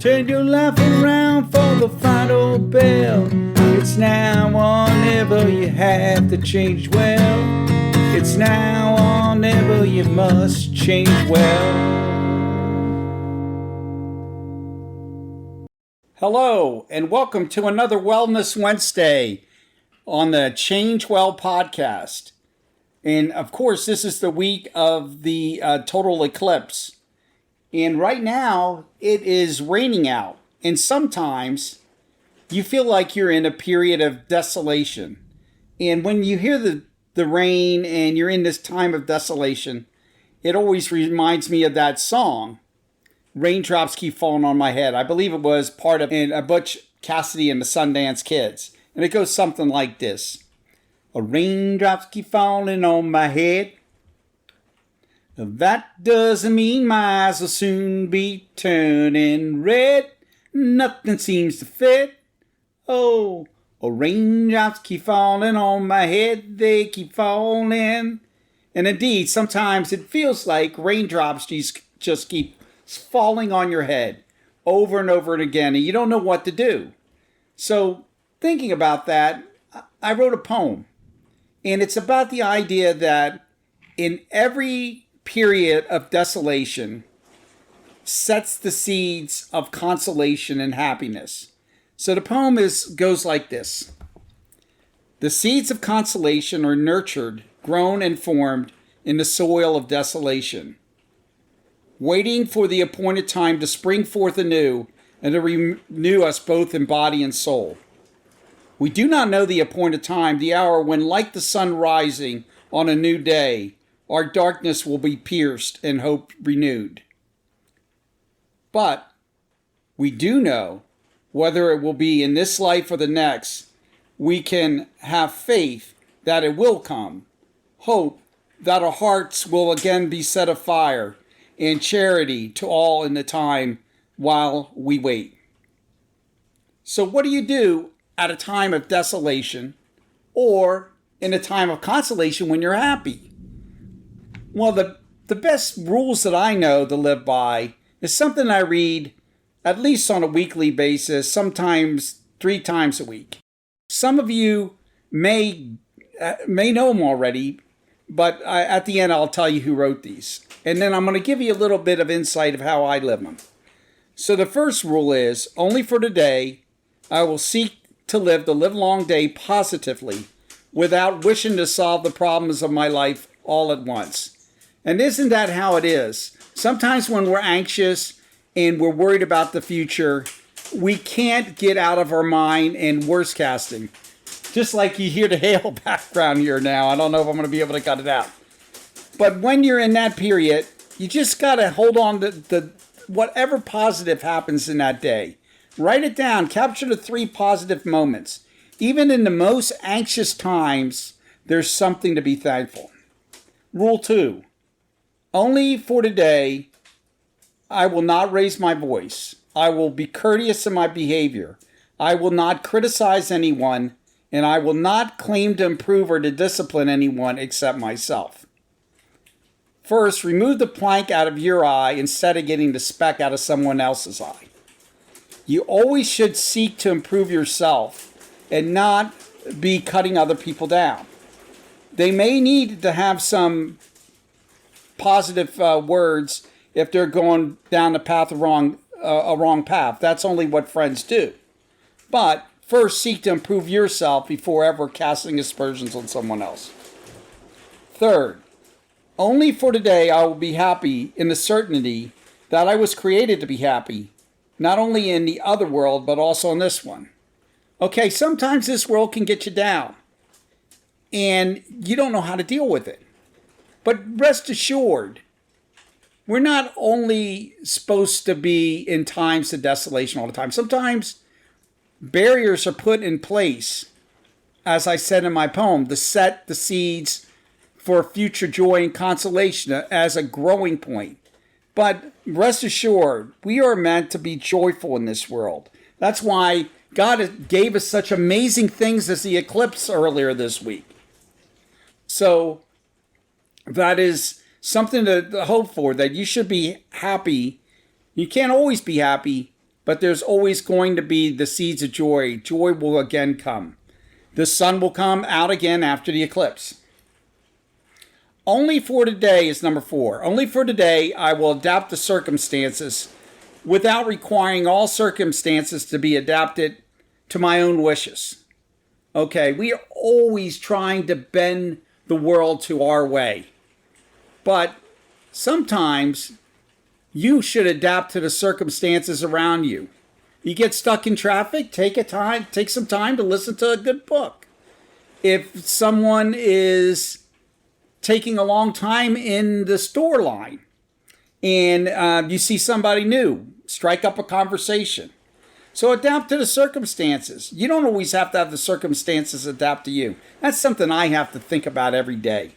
Turn your life around for the final bell. It's now or never, you have to change well. It's now or never, you must change well. Hello, and welcome to another Wellness Wednesday on the Change Well podcast. And of course, this is the week of the total eclipse. And right now, it is raining out. And sometimes you feel like you're in a period of desolation. And when you hear the rain and you're in this time of desolation, it always reminds me of that song, Raindrops Keep Falling on My Head. I believe it was part of Butch Cassidy and the Sundance Kids. And it goes something like this. Raindrops keep falling on my head. That doesn't mean my eyes will soon be turning red. Nothing seems to fit. Oh, raindrops keep falling on my head. They keep falling. And indeed, sometimes it feels like raindrops just keep falling on your head over and over and again, and you don't know what to do. So, thinking about that, I wrote a poem. And it's about the idea that in every period of desolation sets the seeds of consolation and happiness. So the poem goes like this. The seeds of consolation are nurtured, grown, and formed in the soil of desolation, waiting for the appointed time to spring forth anew and to renew us both in body and soul. We do not know the appointed time, the hour when, like the sun rising on a new day, our darkness will be pierced and hope renewed. But we do know, whether it will be in this life or the next, we can have faith that it will come, hope that our hearts will again be set afire, and charity to all in the time while we wait. So what do you do at a time of desolation or in a time of consolation when you're happy? Well, the best rules that I know to live by is something I read at least on a weekly basis, sometimes 3 times a week. Some of you may know them already, but at the end I'll tell you who wrote these. And then I'm going to give you a little bit of insight of how I live them. So the first rule is, only for today, I will seek to live the livelong day positively without wishing to solve the problems of my life all at once. And isn't that how it is? Sometimes when we're anxious and we're worried about the future, we can't get out of our mind and worse casting. Just like you hear the hail background here now. I don't know if I'm going to be able to cut it out. But when you're in that period, you just got to hold on to whatever positive happens in that day. Write it down. Capture the 3 positive moments. Even in the most anxious times, there's something to be thankful. Rule 2. Only for today, I will not raise my voice. I will be courteous in my behavior. I will not criticize anyone, and I will not claim to improve or to discipline anyone except myself. First, remove the plank out of your eye instead of getting the speck out of someone else's eye. You always should seek to improve yourself and not be cutting other people down. They may need to have some positive words if they're going down the path of a wrong path. That's only what friends do. But first, seek to improve yourself before ever casting aspersions on someone else. Third, only for today I will be happy in the certainty that I was created to be happy, not only in the other world, but also in this one. Okay, sometimes this world can get you down, and you don't know how to deal with it. But rest assured, we're not only supposed to be in times of desolation all the time. Sometimes barriers are put in place, as I said in my poem, to set the seeds for future joy and consolation as a growing point. But rest assured, we are meant to be joyful in this world. That's why God gave us such amazing things as the eclipse earlier this week. So that is something to hope for, that you should be happy. You can't always be happy, but there's always going to be the seeds of joy. Joy will again come. The sun will come out again after the eclipse. Only for today is number 4. Only for today I will adapt the circumstances without requiring all circumstances to be adapted to my own wishes. Okay, we are always trying to bend the world to our way. But sometimes you should adapt to the circumstances around you. You get stuck in traffic, take some time to listen to a good book. If someone is taking a long time in the store line and you see somebody new, strike up a conversation. So adapt to the circumstances. You don't always have to have the circumstances adapt to you. That's something I have to think about every day.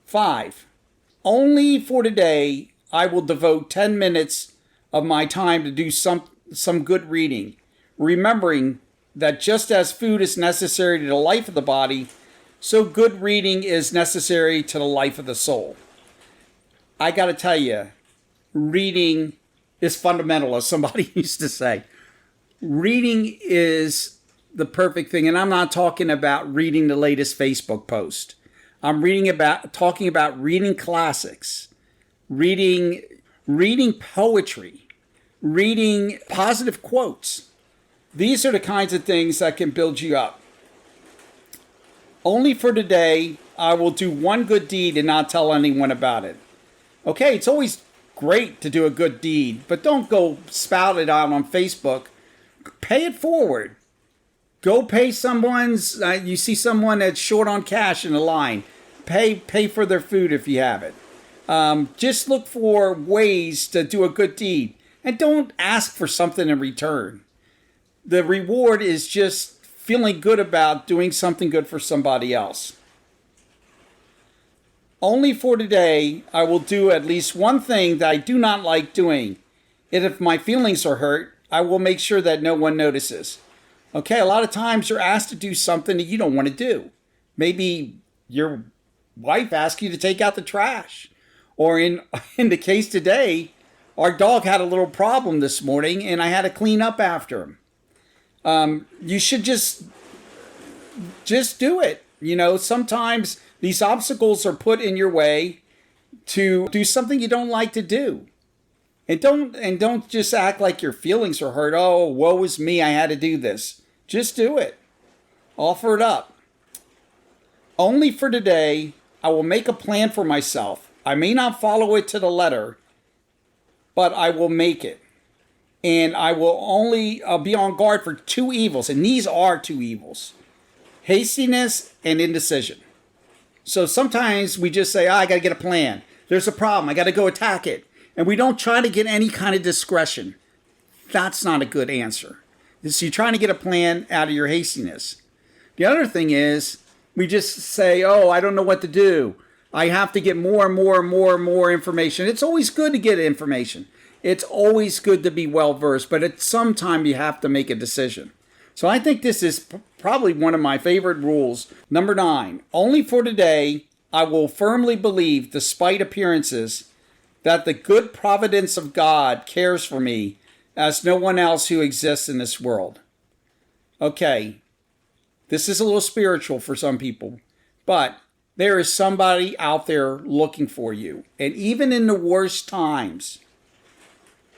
5. Only for today I will devote 10 minutes of my time to do some good reading, remembering that just as food is necessary to the life of the body, so good reading is necessary to the life of the soul. I got to tell you, reading is fundamental, as somebody used to say. Reading is the perfect thing, and I'm not talking about reading the latest Facebook post. I'm talking about reading classics, reading poetry, reading positive quotes. These are the kinds of things that can build you up. Only for today, I will do one good deed and not tell anyone about it. Okay, it's always great to do a good deed, but don't go spout it out on Facebook. Pay it forward. Go pay someone's, you see someone that's short on cash in the line. Pay for their food if you have it. Just look for ways to do a good deed. And don't ask for something in return. The reward is just feeling good about doing something good for somebody else. Only for today, I will do at least one thing that I do not like doing. And if my feelings are hurt, I will make sure that no one notices. Okay, a lot of times you're asked to do something that you don't want to do. Maybe your wife asks you to take out the trash. Or in the case today, our dog had a little problem this morning and I had to clean up after him. You should just do it. You know, sometimes these obstacles are put in your way to do something you don't like to do. And don't just act like your feelings are hurt. Oh, woe is me, I had to do this. Just do it. Offer it up. Only for today, I will make a plan for myself. I may not follow it to the letter, but I will make it. And I will only be on guard for 2 evils. And these are 2 evils. Hastiness and indecision. So sometimes we just say, I got to get a plan. There's a problem. I got to go attack it. And we don't try to get any kind of discretion. That's not a good answer. So you're trying to get a plan out of your hastiness. The other thing is, we just say, oh, I don't know what to do. I have to get more and more information. It's always good to get information. It's always good to be well-versed, but at some time you have to make a decision. So I think this is probably one of my favorite rules. Number 9, only for today, I will firmly believe, despite appearances, that the good providence of God cares for me as no one else who exists in this world. Okay, this is a little spiritual for some people, but there is somebody out there looking for you. And even in the worst times,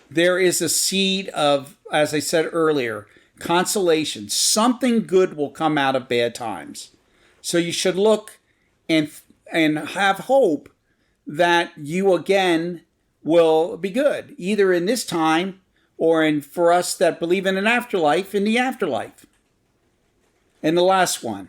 there is a seed of, as I said earlier, consolation. Something good will come out of bad times. So you should look and have hope that you again will be good, either in this time or for us that believe in an afterlife, in the afterlife. And the last one,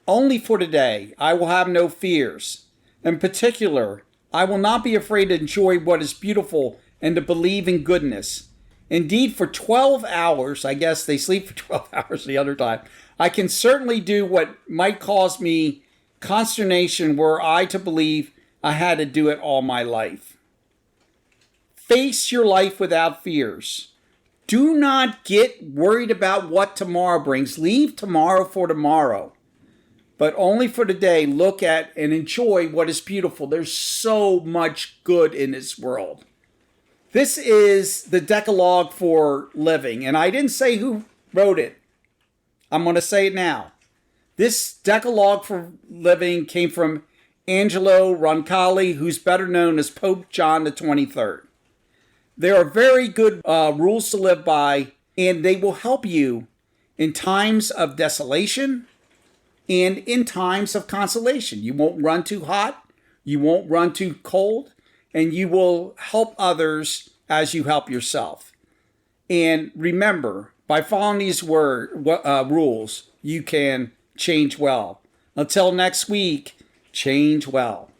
only for today, I will have no fears. In particular, I will not be afraid to enjoy what is beautiful and to believe in goodness. Indeed, for 12 hours, I guess they sleep for 12 hours the other time, I can certainly do what might cause me consternation were I to believe I had to do it all my life. Face your life without fears. Do not get worried about what tomorrow brings. Leave tomorrow for tomorrow. But only for today, look at and enjoy what is beautiful. There's so much good in this world. This is the Decalogue for Living, and I didn't say who wrote it. I'm going to say it now. This Decalogue for Living came from Angelo Roncalli, who's better known as Pope John the 23rd. There are very good rules to live by, and they will help you in times of desolation and in times of consolation. You won't run too hot, you won't run too cold, and you will help others as you help yourself. And remember, by following these rules, you can change well. Until next week, change well.